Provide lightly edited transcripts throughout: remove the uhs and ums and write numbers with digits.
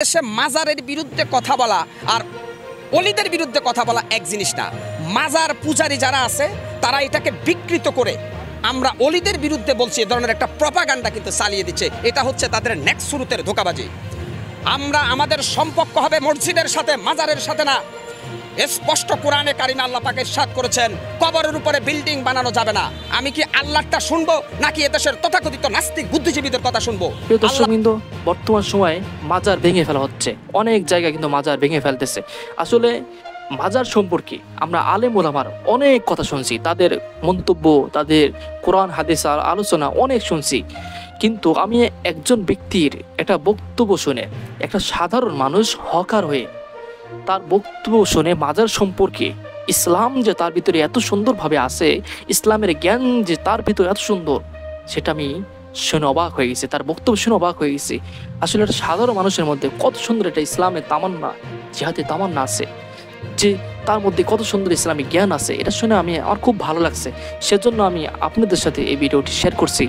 দেশে মাজারের বিরুদ্ধে কথা বলা আর অলিদের বিরুদ্ধে কথা বলা এক জিনিস না। মাজার পূজারী যারা আছে তারা এটাকে বিকৃত করে আমরা অলিদের বিরুদ্ধে বলছি, এ ধরনের একটা প্রপাগান্ডা কিন্তু চালিয়ে দিচ্ছে। এটা হচ্ছে তাদের নেক্সট শুরুতের ধোঁকাবাজি। আমাদের সম্পর্ক হবে মসজিদের সাথে, মাজারের সাথে না। স্পষ্ট কোরআনে কারিমে আল্লাহ পাক ইরশাদ করেছেন, কবরের উপরে বিল্ডিং বানানো যাবে না। আমি কি আল্লাহটা শুনবো নাকি এদেশের তথাকথিত নাস্তিক বুদ্ধিজীবীদের কথা শুনবো? দর্শকবৃন্দ, বর্তমান সময়ে মাজার ভেঙে ফেলা হচ্ছে, অনেক জায়গায় কিন্তু মাজার ভেঙে ফেলতেছে। আসলে মাজার সম্পর্কে আমরা আলেম ওলামার অনেক কথা শুনছি, তাদের মন্তব্য, তাদের কোরআন হাদিস আলোচনা অনেক শুনছি, কিন্তু আমি একজন ব্যক্তির একটা বক্তব্য শুনে, একটা সাধারণ মানুষ হকার হয়ে তার বক্তব্য শুনে মাজার সম্পর্কে ইসলাম যে তার ভিতরে এত সুন্দরভাবে আছে, ইসলামের জ্ঞান যে তার ভিতরে এত সুন্দর, সেটা আমি শুনে অবাক হয়ে গেছি। তার বক্তব্য শুনে অবাক হয়ে গেছি। আসলে একটা সাধারণ মানুষের মধ্যে কত সুন্দর একটা ইসলামের তামান্না, জিহাদের তামান্না আছে, যে তার মধ্যে কত সুন্দর ইসলামিক জ্ঞান আছে, এটা শুনে আমার খুব ভালো লাগছে। সেজন্য আমি আপনাদের সাথে এই ভিডিওটি শেয়ার করছি।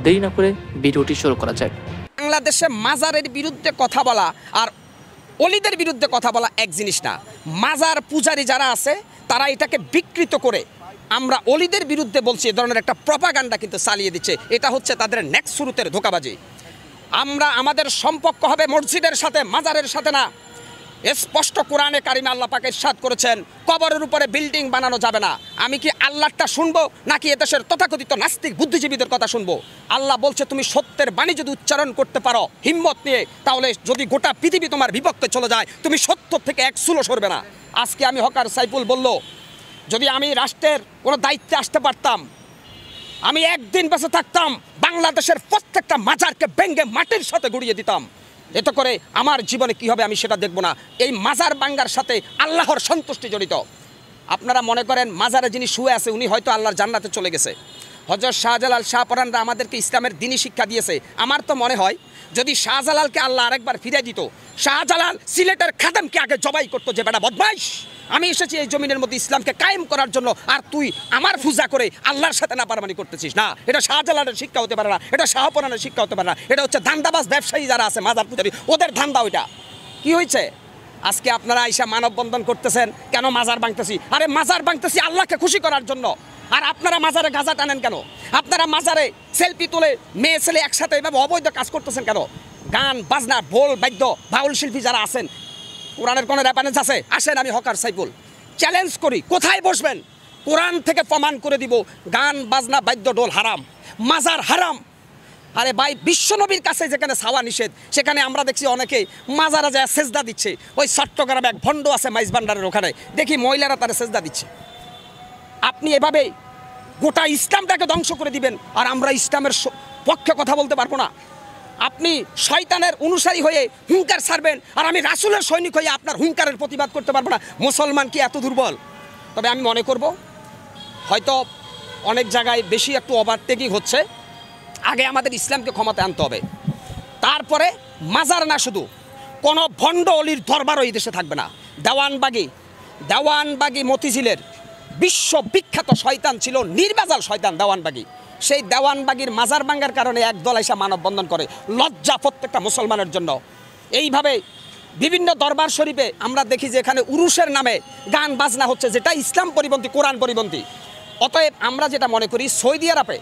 দেরি না করে ভিডিওটি শুরু করা যায়। বাংলাদেশে মাজারের বিরুদ্ধে কথা বলা আর অলিদের বিরুদ্ধে কথা বলা এক জিনিস না। মাজার পূজারী যারা আছে তারা এটাকে বিকৃত করে আমরা অলিদের বিরুদ্ধে বলছি, এ ধরনের একটা প্রপাগান্ডা কিন্তু চালিয়ে দিচ্ছে। এটা হচ্ছে তাদের নেক্সট শুরুতের ধোঁকাবাজি। আমাদের সম্পর্ক হবে মসজিদের সাথে, মাজারের সাথে না। স্পষ্ট কোরআনে কারিমে আল্লাহ পাক ইরশাদ করেছেন, কবরের উপরে বিল্ডিং বানানো যাবে না। আমি কি আল্লাহটা শুনবো নাকি এদেশের তথাকথিত নাস্তিক বুদ্ধিজীবীদের কথা শুনবো? আল্লাহ বলছে, তুমি সত্যের বাণী যদি উচ্চারণ করতে পারো হিম্মত নিয়ে, তাহলে যদি গোটা পৃথিবী তোমার বিপক্ষে চলে যায়, তুমি সত্য থেকে এক চুলো সরবে না। আজকে আমি হকার সাইফুল বলল, যদি আমি রাষ্ট্রের কোনো দায়িত্বে আসতে পারতাম, আমি একদিন বেঁচে থাকতাম, বাংলাদেশের প্রত্যেকটা মাজারকে ভেঙে মাটির সাথে গুড়িয়ে দিতাম। এতে করে আমার জীবনে কি হবে আমি সেটা দেখব না। এই মাজার ভাঙ্গার সাথে আল্লাহর সন্তুষ্টি জড়িত। আপনারা মনে করেন মাজারে যিনি শুয়ে আছে উনি হয়তো আল্লাহর জান্নাতে চলে গেছে। হযরত শাহজালাল শাহপরানরা আমাদেরকে ইসলামের দ্বীনি শিক্ষা দিয়েছে। আমার তো মনে হয় যদি শাহজালালকে আল্লাহ আরেকবার ফিরে দিত, শাহজালাল সিলেটের খাদেমকে আগে জবাই করতো, যে বেটা বদমাইশ, আমি এসেছি এই জমিনের মধ্যে ইসলামকে কায়েম করার জন্য, আর তুই আমার পূজা করে আল্লাহর সাথে নাপারমানি করতেছিস। না, এটা শাহজালালের শিক্ষা হতে পারে না, এটা শাহপরানের শিক্ষা হতে পারে না। এটা হচ্ছে ধান্দাবাজ ব্যবসায়ী যারা আছে মাজার পূজারী, ওদের ধান্দা ওইটা। কি হয়েছে? আজকে আপনারা আইসা মানববন্ধন করতেছেন, কেন মাজার ভাঙতেছি? আরে মাজার ভাঙতেছি আল্লাহকে খুশি করার জন্য। আর আপনারা মাজারে গাঁজা টানেন কেন? আপনারা মাজারে সেলফি তুলে মেয়ে ছেলে একসাথে এভাবে অবৈধ কাজ করতেছেন কেন? গান বাজনা ঢোল বাদ্য বাউল শিল্পী যারা আছেন, কোরআনের কোনো রেফারেন্স আছে? আসেন, আমি হকার সাইফুল চ্যালেঞ্জ করি, কোথায় বসবেন? কোরআন থেকে প্রমাণ করে দিব গান বাজনা বাদ্য ঢোল হারাম, মাজার হারাম। আরে ভাই, বিশ্বনবীর কাছে যেখানে ছাওয়া নিষেধ, সেখানে আমরা দেখছি অনেকে মাজারা যায় সেজদা দিচ্ছে। ওই চট্টগ্রামে এক ভণ্ড আছে মাইজ ভান্ডারের ওখানে, দেখি মহিলারা তারা সেজদা দিচ্ছে। আপনি এভাবে গোটা ইসলামটাকে ধ্বংস করে দিবেন, আর আমরা ইসলামের পক্ষে কথা বলতে পারবো না। আপনি শয়তানের অনুসারী হয়ে হুঙ্কার ছাড়বেন, আর আমি রাসূলের সৈনিক হয়ে আপনার হুঙ্কারের প্রতিবাদ করতে পারবো না। মুসলমান কি এত দুর্বল? তবে আমি মনে করব হয়তো অনেক জায়গায় বেশি একটু ওভারটেকিং হচ্ছে। আগে আমাদের ইসলামকে ক্ষমতায় আনতে হবে, তারপরে মাজার না, শুধু কোনো ভণ্ড অলির দরবারও এই দেশে থাকবে না। দেওয়ানবাগি মতিঝিলের বিশ্ববিখ্যাত শয়তান ছিল, নির্বাজাল শয়তান দেওয়ানবাগি। সেই দেওয়ানবাগির মাজার ভাঙ্গার কারণে একদল এসে মানববন্ধন করে, লজ্জা প্রত্যেকটা মুসলমানের জন্য। এইভাবে বিভিন্ন দরবার শরীফে আমরা দেখি যে এখানে উরুসের নামে গান বাজনা হচ্ছে, যেটা ইসলাম পরিপন্থী, কোরআন পরিপন্থী। অতএব আমরা যেটা মনে করি, সৌদি আরবে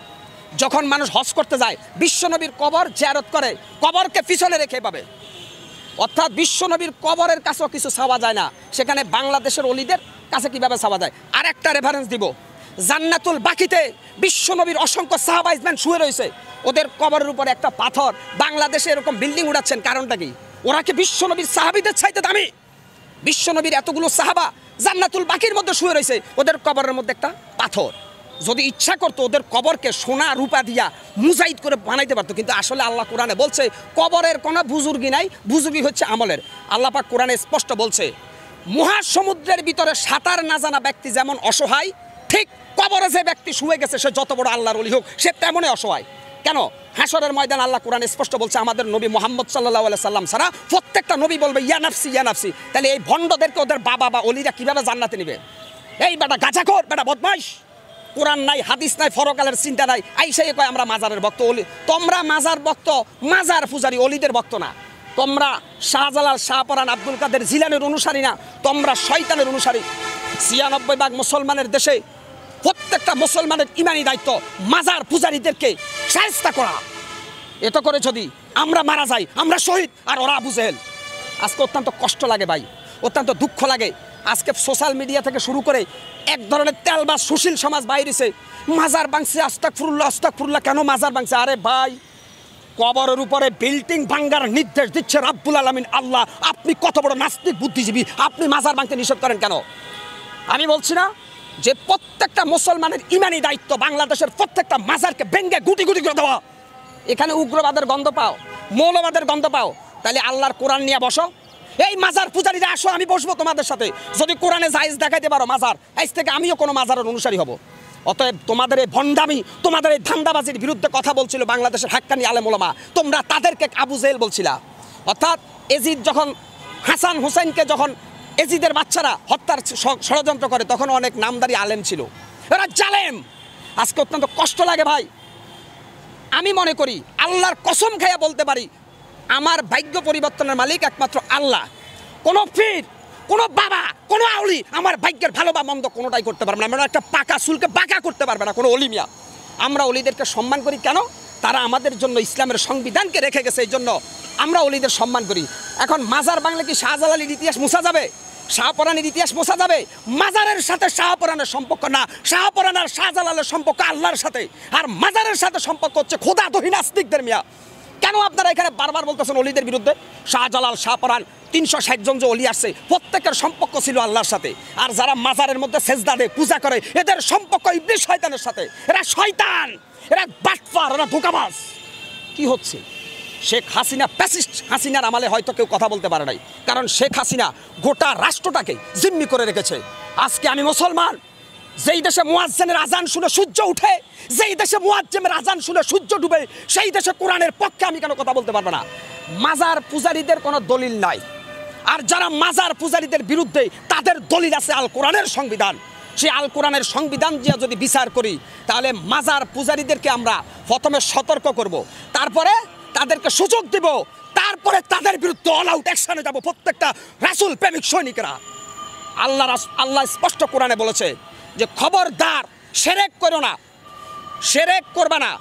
যখন মানুষ হজ করতে যায়, বিশ্বনবীর কবর জিয়ারত করে, কবরকে পিছনে রেখে পাবে, অর্থাৎ বিশ্বনবীর কবরের কাছেও কিছু চাওয়া যায় না, সেখানে বাংলাদেশের অলিদের কাছে কিভাবে চাওয়া যায়। আর একটা রেফারেন্স দিব, জান্নাতুল বাকিতে বিশ্বনবীর অসংখ্য সাহাবা ইজমান শুয়ে রয়েছে, ওদের কবরের উপরে একটা পাথর। বাংলাদেশে এরকম বিল্ডিং উড়াচ্ছেন, কারণটা কি? ওরা কি বিশ্বনবীর সাহাবীদের চাইতে দামি? বিশ্বনবীর এতগুলো সাহাবা জান্নাতুল বাকির মধ্যে শুয়ে রয়েছে, ওদের কবরের মধ্যে একটা পাথর। যদি ইচ্ছা করতো ওদের কবরকে সোনা রূপা দিয়া মুজাইদ করে বানাইতে পারতো, কিন্তু আসলে আল্লাহ কোরআনে বলছে কবরের কোনো বুজুর্গি নাই, বুজুর্গি হচ্ছে আমলের। আল্লাহ পাক কোরআনে স্পষ্ট বলছে, মহাসমুদ্রের ভিতরে সাঁতার না জানা ব্যক্তি যেমন অসহায়, ঠিক কবরে যে ব্যক্তি শুয়ে গেছে সে যত বড় আল্লাহর ওলি হোক, সে তেমনই অসহায়। কেন? হাসরের ময়দান আল্লাহ কোরআনে স্পষ্ট বলছে, আমাদের নবী মুহাম্মদ সাল্লাল্লাহু আলাইহি সাল্লাম ছাড়া প্রত্যেকটা নবী বলবে ইয়া নাফসি ইয়া নাফসি। তাহলে এই ভণ্ডদেরকে ওদের বাবা বা অলিরা কিভাবে জান্নাতে নেবে? এই বেটা গাঁজাখোর, বেটা বদমাইশ, কোরআন নাই, হাদিস নাই, ফরকালের চিন্তা নাই, আইসাই কয় আমরা মাজারের ভক্ত। অলি, তোমরা মাজার ভক্ত, মাজার পূজারী, অলিদের ভক্ত না। তোমরা শাহজালাল, শাহপরান, আব্দুল কাদের জিলানের অনুসারী না, তোমরা শয়তানের অনুসারী। ৯৬% মুসলমানের দেশে প্রত্যেকটা মুসলমানের ইমানি দায়িত্ব মাজার পূজারীদেরকে শায়েস্তা করা। এত করে যদি আমরা মারা যাই, আমরা শহীদ আর ওরা আবু জেহেল। আজকে অত্যন্ত কষ্ট লাগে ভাই, অত্যন্ত দুঃখ লাগে। আজকে সোশ্যাল মিডিয়া থেকে শুরু করে এক ধরনের তেলবাজ সুশীল সমাজ বাইরেছে, মাজার ভাঙছে, আস্তাগফিরুল্লাহ আস্তাগফিরুল্লাহ। কেন মাজার ভাঙছে? আরে ভাই, কবরের উপরে বিল্ডিং ভাঙ্গার নির্দেশ দিচ্ছে রাব্বুল আলামিন আল্লাহ। আপনি কত বড় নাস্তিক বুদ্ধিজীবী, আপনি মাজার ভাঙতে নিষেধ করেন কেন? আমি বলছি না যে প্রত্যেকটা মুসলমানের ইমানি দায়িত্ব বাংলাদেশের প্রত্যেকটা মাজারকে ভেঙ্গে গুটি গুটি করে দেওয়া। এখানে উগ্রবাদের গন্ধ পাও, মৌলবাদের গন্ধ পাও, তাহলে আল্লাহর কোরআন নিয়ে বসো। এই মাজার পূজারীরা আসো, আমি বসবো তোমাদের সাথে। যদি কোরআনে জায়েজ দেখাইতে পারো মাজার, আজ থেকে আমিও কোনো মাজারের অনুসারী হব। অতএব তোমাদের এই ভণ্ডামি, তোমাদের এই ধান্দাবাজির বিরুদ্ধে কথা বলছিল বাংলাদেশের হাক্কানি আলেম ওলামা। তোমরা তাদেরকে আবু জেহেল বলছিলা। অর্থাৎ এজিদ যখন হাসান হুসাইনকে যখন এজিদের বাচ্চারা হত্যার ষড়যন্ত্র করে, তখন অনেক নামদারি আলেম ছিল, এরা জালেম। আজকে অত্যন্ত কষ্ট লাগে ভাই। আমি মনে করি, আল্লাহর কসম খাইয়া বলতে পারি, আমার ভাগ্য পরিবর্তনের মালিক একমাত্র আল্লাহ। কোনো পীর, কোনো বাবা, কোনো আউলি আমার ভাগ্যের ভালো বা মন্দ কোনোটাই করতে পারবে না। আমরা একটা পাকা চুলকে বাঁকা করতে পারবে না কোনো অলিমিয়া। আমরা অলিদেরকে সম্মান করি কেন? তারা আমাদের জন্য ইসলামের সংবিধানকে রেখে গেছে, এই জন্য আমরা অলিদের সম্মান করি। এখন মাজার বাংলা কি শাহজালালের ইতিহাস মুছা যাবে? শাহপরানের ইতিহাস মোছা যাবে? মাজারের সাথে শাহপরানের সম্পর্ক না, শাহপরান আর শাহজালালের সম্পর্ক আল্লাহর সাথে, আর মাজারের সাথে সম্পর্ক হচ্ছে খোদাদহী নাস্তিকদের। মিয়া, কেন আপনারা এখানে বারবার বলতেছেন অলিদের বিরুদ্ধে? শাহজালাল, শাহপরান, ৩৬০ জন যে অলি আসছে, প্রত্যেকের সম্পর্ক ছিল আল্লাহর সাথে। আর যারা মাজারের মধ্যে সেজদা দেয়, পূজা করে, এদের সম্পর্ক ইবলিস শয়তানের সাথে। এরা শয়তান, এরা বাটপার, এরা ধোঁকাবাজ। কি হচ্ছে? শেখ হাসিনা প্যাসিস্ট। হাসিনার আমলে হয়তো কেউ কথা বলতে পারে নাই, কারণ শেখ হাসিনা গোটা রাষ্ট্রটাকে জিম্মি করে রেখেছে। আজকে আমি মুসলমান, যেই দেশে মুয়াজ্জিনের আজান শুনে সূর্য উঠে, যেই দেশে মুয়াজ্জিনের আজান শুনে সূর্য ডুবে, সেই দেশে কোরআনের পক্ষে আমি কেন কথা বলতে পারবো না? মাজার পূজারীদের কোনো দলিল নাই, আর যারা মাজার পূজারীদের বিরুদ্ধে, তাদের দলিল আছে আল কোরআনের সংবিধান। সেই আল কোরআনের সংবিধান দিয়ে যদি বিচার করি, তাহলে মাজার পূজারীদেরকে আমরা প্রথমে সতর্ক করব, তারপরে তাদেরকে সুযোগ দেব, তারপরে তাদের বিরুদ্ধে অল আউট অ্যাকশনে যাব প্রত্যেকটা রাসূল প্রেমিক সৈনিকরা। আল্লাহ স্পষ্ট কোরআনে বলেছে যে খবরদার শিরক করো না, শিরক করবে না।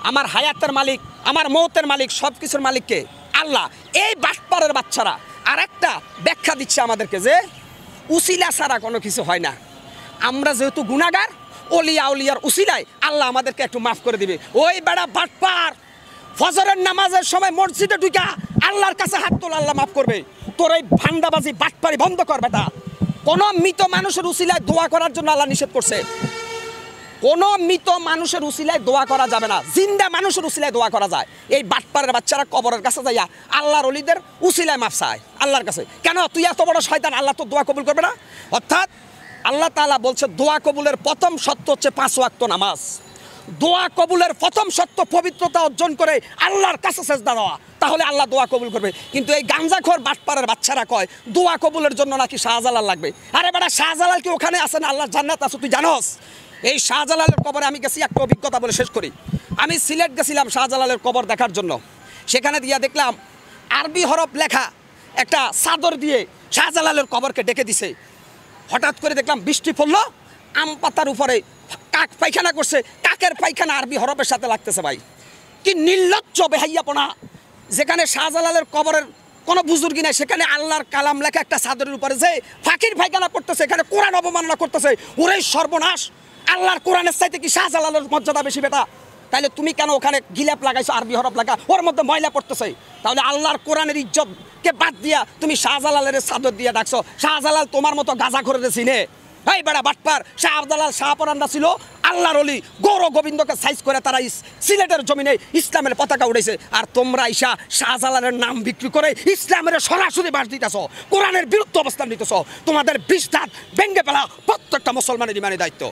আমার হায়াতের মালিক, আমার মৌতের মালিক, সব কিছুর মালিককে আল্লাহ। এই বাটপারের বাচ্চারা আর একটা ব্যাখ্যা দিচ্ছে আমাদেরকে যে উসিলা ছাড়া কোনো কিছু হয় না। আমরা যেহেতু গুনাহগার, ওলিয়া আউলিয়ার উসিলায় আল্লাহ আমাদেরকে একটু মাফ করে দিবে। ওই বেড়া বাটপার, ফজরের নামাজের সময় মসজিদে ঢুকা আল্লাহর কাছে হাত তোলা, আল্লাহ মাফ করবে। তোর এই ভান্ডাবাজি বাটপারি বন্ধ কর বেটা। কোন মৃত মানুষের উসিলায় দোয়া করার জন্য আল্লাহ নিষেধ করছে। কোন মৃত মানুষের উসিলায় দোয়া করা যাবে না, জিন্দা মানুষের উসিলায় দোয়া করা যায়। এই বাটপারের বাচ্চারা কবরের কাছে যাইয়া আল্লাহর ওলিদের উসিলায় মাফ চায় আল্লাহর কাছে। কেন? তুই এত বড় শয়তান, আল্লাহ তো দোয়া কবুল করবে না। অর্থাৎ আল্লাহ তাআলা বলছে দোয়া কবুলের প্রথম শর্ত হচ্ছে 5 ওয়াক্ত নামাজ। দোয়া কবুলের প্রথম শর্ত পবিত্রতা অর্জন করে আল্লাহর কাছে সেজদা দেওয়া, তাহলে আল্লাহ দোয়া কবুল করবে। কিন্তু এই গাঞ্জাখোর বাটপারের বাচ্চারা কয় দোয়া কবুলের জন্য নাকি শাহজালাল লাগবে। আরে বেটা, শাহজালাল কি ওখানে আছে না আল্লাহর জান্নাত আছে তুই জানোস? এই শাহজালালের কবরে আমি গেছি, একটা অভিজ্ঞতা বলে শেষ করি। আমি সিলেট গেছিলাম শাহজালালের কবর দেখার জন্য। সেখানে দিয়া দেখলাম আরবি হরফ লেখা একটা চাদর দিয়ে শাহজালালের কবরকে ডেকে দিছে। হঠাৎ করে দেখলাম বৃষ্টি পড়লো, আম পাতার উপরে কাক পায়খানা করছে, কাকের পায়খানা আরবি হরফের সাথে লাগতেছে। ভাই, কি নির্লজ্জ বেহাইয়াপনা! যেখানে শাহজালালের কবরের কোনো বুজুর্গি নাই, সেখানে আল্লাহর কালাম লেখা একটা চাদরের উপরে যে ফাকির পায়খানা করতেছে, এখানে কোরআন অবমাননা করতেছে। ওরে সর্বনাশ! আল্লাহর কোরআনের চাইতে কি শাহজালালের মর্যাদা বেশি বেটা? তাহলে তুমি কেন ওখানে গিলাপ লাগাইছো, আরবি হরফ লাগা, ওর মধ্যে ময়লা পড়তেছে? তাহলে আল্লাহর কোরআনের ইজ্জতকে বাদ দিয়া তুমি শাহজালালের চাদর দিয়ে ডাকছো। শাহজালাল তোমার মতো গাঁজা করে চিনে? এই বেড়া বাটপার! শাহজালাল, শাহপরানরা ছিল আল্লাহর ওলি, গৌর গোবিন্দকে সাইজ করে তারা সিলেটের জমিনে ইসলামের পতাকা উড়েছে। আর তোমরা ইসা শাহজালালের নাম বিক্রি করে ইসলামের সরাসরি বাস দিতেছ, কোরআনের বিরুদ্ধে অবস্থান নিতেছ। তোমাদের বিস্তার ভেঙ্গে ফেলা প্রত্যেকটা মুসলমানের ইমানি দায়িত্ব।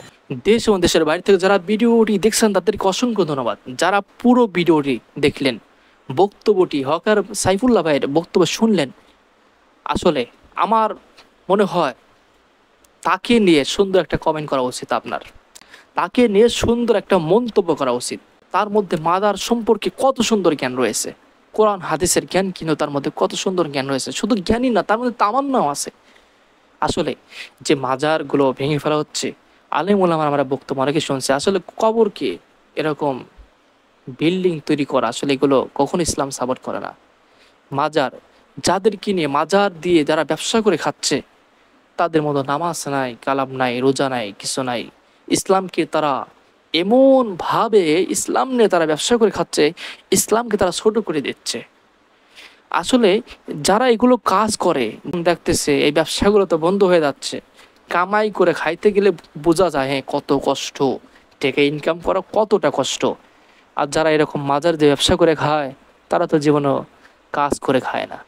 দেশ এবং দেশের বাইরে থেকে যারা ভিডিওটি দেখছেন তাদেরকে অসংখ্য ধন্যবাদ। যারা পুরো ভিডিওটি দেখলেন, বক্তব্যটি হকার সাইফুল্লাহ ভাইয়ের বক্তব্য শুনলেন, আসলে আমার মনে হয় তাকে নিয়ে সুন্দর একটা কমেন্ট করা উচিত। আপনার তাকে নিয়ে সুন্দর একটা মন্তব্য করা উচিত। তার মধ্যে মাদার সম্পর্কে কত সুন্দর জ্ঞান রয়েছে, কোরআন হাদিসের জ্ঞান কিন্তু তার মধ্যে কত সুন্দর জ্ঞান রয়েছে, শুধু জ্ঞানই না, তার মধ্যে তামান্নাও আছে। আসলে যে মাজারগুলো ভেঙে ফেলা হচ্ছে, আলেম ওলামার আমরা বক্তব্য অনেকে শুনছে, আসলে কবরকে এরকম বিল্ডিং তৈরি করা আসলে এগুলো কখনো ইসলাম সাপোর্ট করে না। মাজার যাদের কিনে, মাজার দিয়ে যারা ব্যবসা করে খাচ্ছে, তাদের মতো নামাজ নাই, কালাম নাই, রোজা নাই, কিছু নাই। ইসলামকে তারা এমন ভাবে, ইসলাম নিয়ে তারা ব্যবসা করে খাচ্ছে, ইসলামকে তারা ছোট করে দিচ্ছে। আসলে যারা এগুলো কাজ করে দেখতেছে এই ব্যবসাগুলো তো বন্ধ হয়ে যাচ্ছে, কামাই করে খাইতে গেলে বোঝা যায় হ্যাঁ কত কষ্ট, টাকা ইনকাম করা কতটা কষ্ট। আর যারা এরকম মাজার দিয়ে ব্যবসা করে খায়, তারা তো জীবনেও কাজ করে খায় না,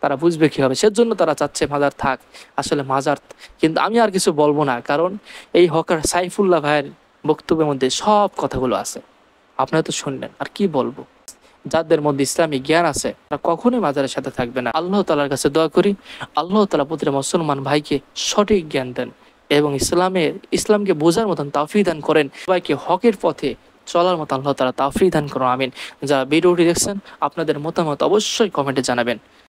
তারা বুঝবে কীভাবে? সেজন্য তারা চাচ্ছে মাজার থাক। আসলে মাজার, কিন্তু আমি আর কিছু বলবো না, কারণ এই হকার সাইফুল্লাহ ভাইয়ের বক্তব্যের মধ্যে সব কথাগুলো আছে, আপনারা তো শুনলেন, আর কি বলবো। যাদের মধ্যে ইসলামী জ্ঞান আছে তারা কখনোই মাজারের সাথে থাকবে না। আল্লাহ তাআলার কাছে দোয়া করি, আল্লাহ তাআলা প্রতিটা মুসলমান ভাইকে সঠিক জ্ঞান দেন এবং ইসলামকে বোঝার মতন তাওফিক দান করেন, সবাইকে হকের পথে চলার মতো আল্লাহ তাআলা তাওফিক দান করুন, আমিন। যারা ভিডিওটি দেখছেন আপনাদের মতামত অবশ্যই কমেন্টে জানাবেন।